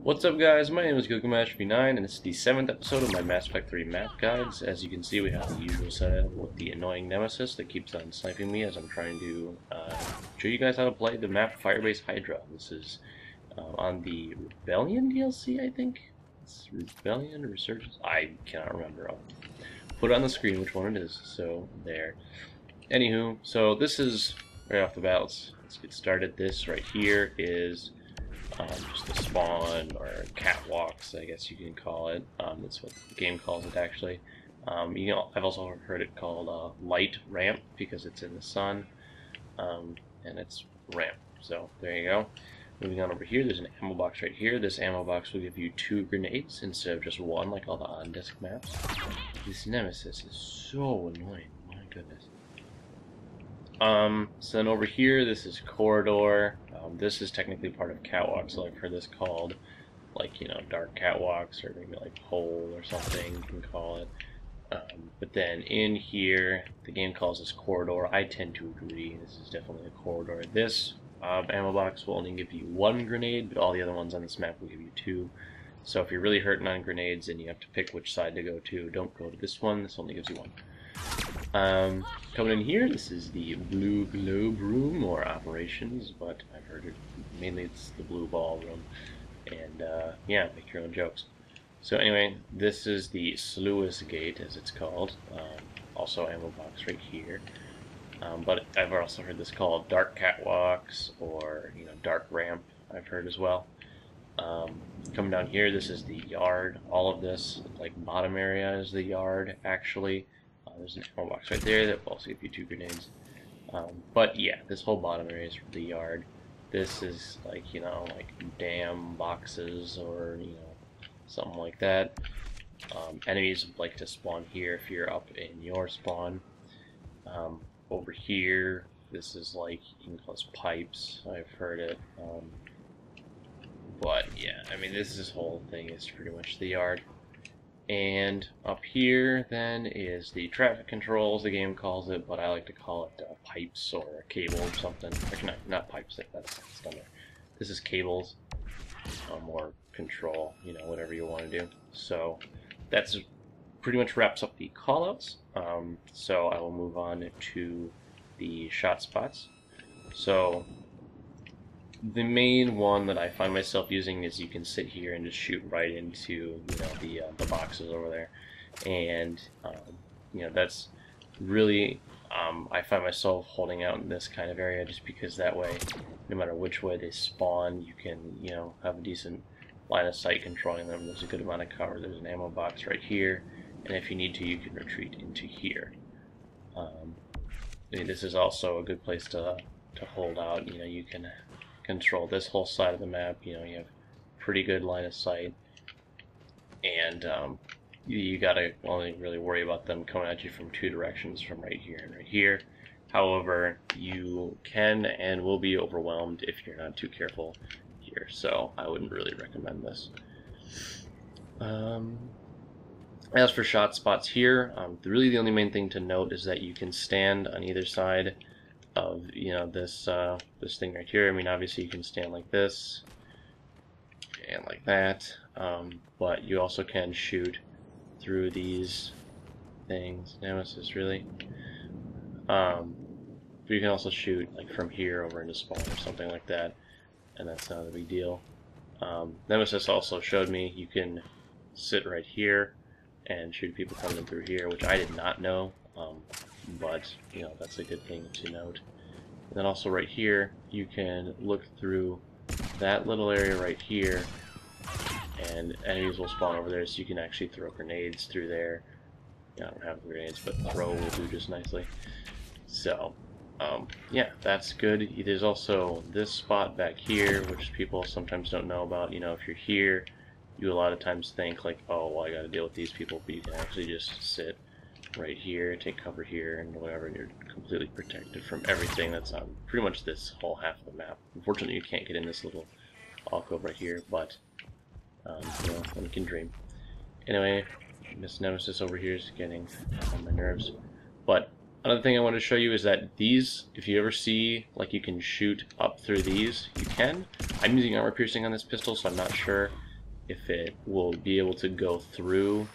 What's up, guys? My name is GokuMashV9 and this is the 7th episode of my Mass Effect 3 map guides. As you can see, we have the usual setup with the annoying nemesis that keeps on sniping me as I'm trying to show you guys how to play the map Firebase Hydra. This is on the Rebellion DLC, I think? It's Rebellion or Resurgence? I cannot remember. I'll put it on the screen which one it is. So, there. Anywho, so this is, right off the bat, let's get started. This right here is just a spawn, or catwalks, I guess you can call it. That's what the game calls it, actually. I've also heard it called light ramp because it's in the sun, and it's ramp. So there you go. Moving on over here, there's an ammo box right here. This ammo box will give you 2 grenades instead of just 1, like all the on-disc maps. This nemesis is so annoying. My goodness. So then over here, this is corridor. This is technically part of catwalk, so I've heard this called, like, you know, dark catwalks, or maybe like hole or something you can call it. But then in here, the game calls this corridor. I tend to agree. This is definitely a corridor. This ammo box will only give you 1 grenade, but all the other ones on this map will give you 2. So if you're really hurting on grenades and you have to pick which side to go to, don't go to this one. This only gives you 1. Coming in here, this is the Blue Globe Room, or Operations, but I've heard it, mainly it's the Blue Ball Room, and yeah, make your own jokes. So anyway, this is the Sluice Gate, as it's called, also ammo box right here, but I've also heard this called Dark Catwalks, or, you know, Dark Ramp, I've heard as well. Coming down here, this is the Yard. All of this, like, bottom area is the Yard, actually. There's an ammo box right there that will also give you 2 grenades. But yeah, this whole bottom area is for the Yard. This is like, you know, like dam boxes, or, you know, something like that. Enemies like to spawn here if you're up in your spawn. Over here, this is like, you can call this pipes. I've heard it. But yeah, I mean, this whole thing is pretty much the Yard. And up here, then, is the traffic controls, the game calls it, but I like to call it pipes or a cable or something. Actually, not pipes, that's dumber. This is cables, or control, you know, whatever you want to do. So that's pretty much wraps up the callouts. So I will move on to the shot spots. So the main one that I find myself using is you can sit here and just shoot right into, you know, the boxes over there, and you know, that's really I find myself holding out in this kind of area just because that way, no matter which way they spawn, you can, you know, have a decent line of sight controlling them. There's a good amount of cover. There's an ammo box right here, and if you need to, you can retreat into here. This is also a good place to hold out. You know, you can control this whole side of the map. You know, you have pretty good line of sight, and you gotta only really worry about them coming at you from 2 directions, from right here and right here. However, you can and will be overwhelmed if you're not too careful here, so I wouldn't really recommend this. As for shot spots here, really the only main thing to note is that you can stand on either side of, you know, this thing right here. I mean, obviously you can stand like this and like that, but you also can shoot through these things. Nemesis, really. But you can also shoot like from here over into spawn or something like that, and that's not a big deal. Nemesis also showed me you can sit right here and shoot people coming through here, which I did not know. But, you know, that's a good thing to note. And then also right here, you can look through that little area right here, and enemies will spawn over there, so you can actually throw grenades through there. Yeah, I don't have grenades, but throw will do just nicely. So, yeah, that's good. There's also this spot back here, which people sometimes don't know about. You know, if you're here, you a lot of times think like, oh, well, I gotta deal with these people, but you can actually just sit right here, take cover here, and whatever, and you're completely protected from everything that's on pretty much this whole half of the map. Unfortunately, you can't get in this little alcove right here, but you know, one can dream. Anyway, this Nemesis over here is getting on my nerves. But another thing I want to show you is that these, if you ever see, like, you can shoot up through these, you can. I'm using armor piercing on this pistol, so I'm not sure if it will be able to go through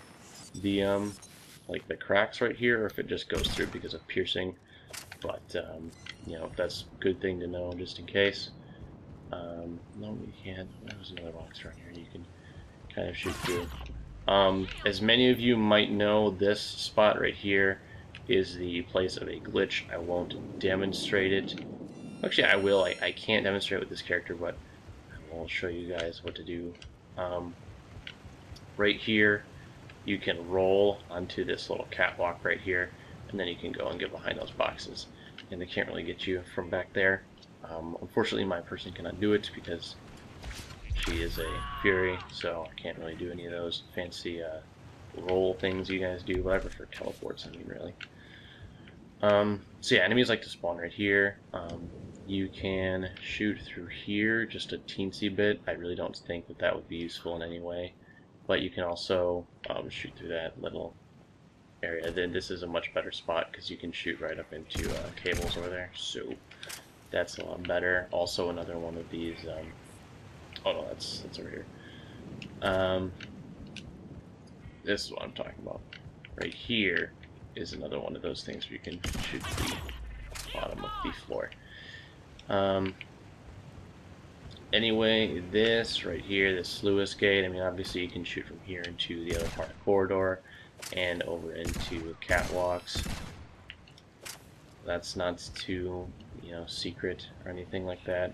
the like the cracks right here, or if it just goes through because of piercing. But you know, that's a good thing to know just in case. No, we can't. There's another box right here you can kind of shoot through. As many of you might know, this spot right here is the place of a glitch. I won't demonstrate it. Actually, I will. I can't demonstrate with this character, but I will show you guys what to do. Right here, you can roll onto this little catwalk right here, and then you can go and get behind those boxes. And they can't really get you from back there. Unfortunately, my person cannot do it because she is a Fury, so I can't really do any of those fancy roll things you guys do, but I prefer teleports, I mean, really. So yeah, enemies like to spawn right here. You can shoot through here just a teensy bit. I really don't think that that would be useful in any way, but you can also shoot through that little area. Then this is a much better spot because you can shoot right up into cables over there, so that's a lot better. Also another one of these, oh no, that's over here. This is what I'm talking about. Right here is another one of those things where you can shoot the bottom of the floor. Anyway, this right here, this sluice gate, I mean, obviously you can shoot from here into the other part of the corridor and over into catwalks. That's not too, you know, secret or anything like that.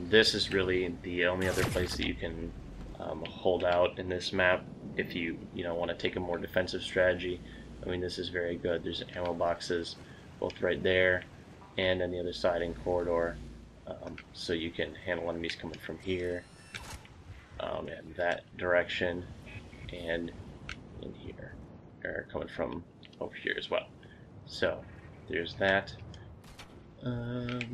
This is really the only other place that you can hold out in this map if you want to take a more defensive strategy. I mean, this is very good. There's ammo boxes both right there and on the other side in corridor, so you can handle enemies coming from here and that direction and in here, or coming from over here as well. So there's that. Not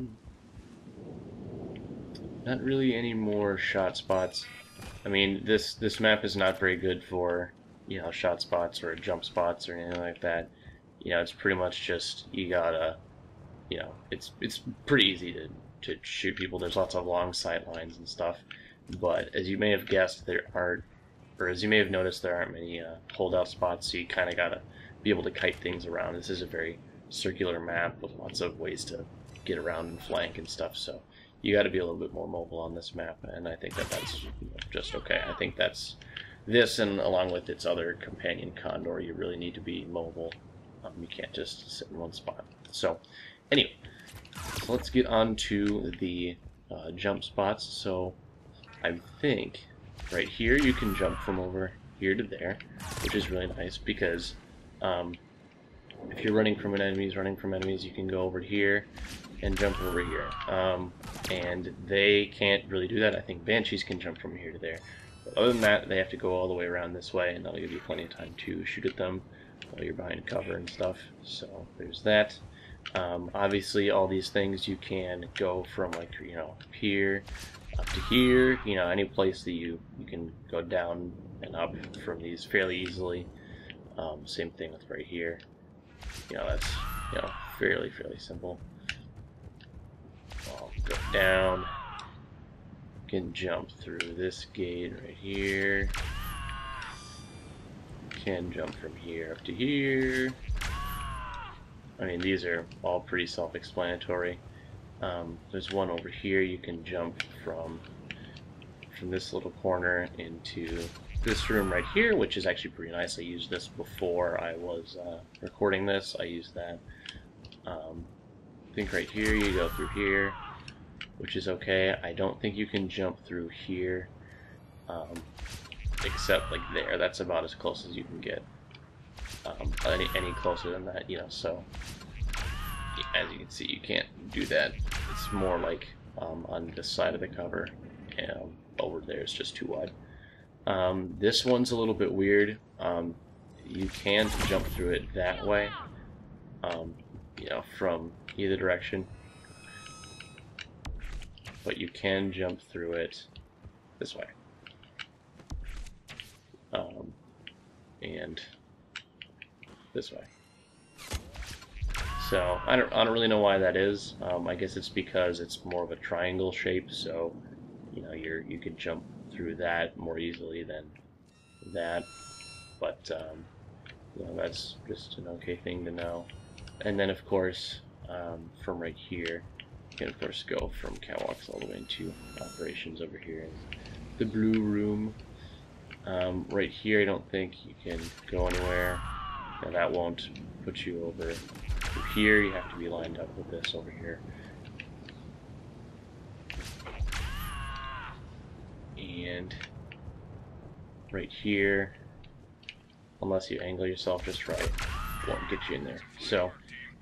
really any more shot spots. I mean, this map is not very good for, you know, shot spots or jump spots or anything like that. You know, it's pretty much just, you gotta, you know, it's pretty easy to shoot people. There's lots of long sight lines and stuff, but as you may have guessed, there aren't, or as you may have noticed, there aren't many holdout spots, so you kind of gotta be able to kite things around. This is a very circular map with lots of ways to get around and flank and stuff, so you got to be a little bit more mobile on this map, and I think that that's, you know, just okay. I think that's this, and along with its other companion Condor, you really need to be mobile. You can't just sit in one spot. So anyway, so let's get on to the jump spots. So I think right here you can jump from over here to there, which is really nice because if you're running from enemies, you can go over here and jump over here. And they can't really do that. I think Banshees can jump from here to there. But other than that, they have to go all the way around this way, and that'll give you plenty of time to shoot at them while you're behind cover and stuff. So there's that. Obviously, all these things you can go from, like, you know, here up to here. You know, any place that you can go down and up from these fairly easily. Same thing with right here. You know, that's, you know, fairly simple. I'll go down. Can jump through this gate right here. Can jump from here up to here. I mean, these are all pretty self-explanatory. There's one over here you can jump from this little corner into this room right here, which is actually pretty nice. I used this before I was recording this. I used that. I think right here you go through here, which is okay. I don't think you can jump through here, except like there. That's about as close as you can get. Any closer than that, you know. So as you can see, you can't do that. It's more like on this side of the cover, and over there is just too wide. This one's a little bit weird. You can't jump through it that way, you know, from either direction, but you can jump through it this way, and this way. So I don't really know why that is. I guess it's because it's more of a triangle shape, so you know you could jump through that more easily than that. But you know, that's just an okay thing to know. And then of course, from right here, you can of course go from catwalks all the way into operations over here in the blue room. Right here, I don't think you can go anywhere. Now that won't put you over here. You have to be lined up with this over here. And right here, unless you angle yourself just right, won't get you in there. So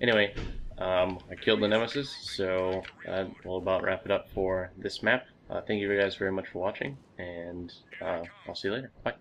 anyway, I killed the Nemesis, so that will about wrap it up for this map. Thank you guys very much for watching, and I'll see you later. Bye.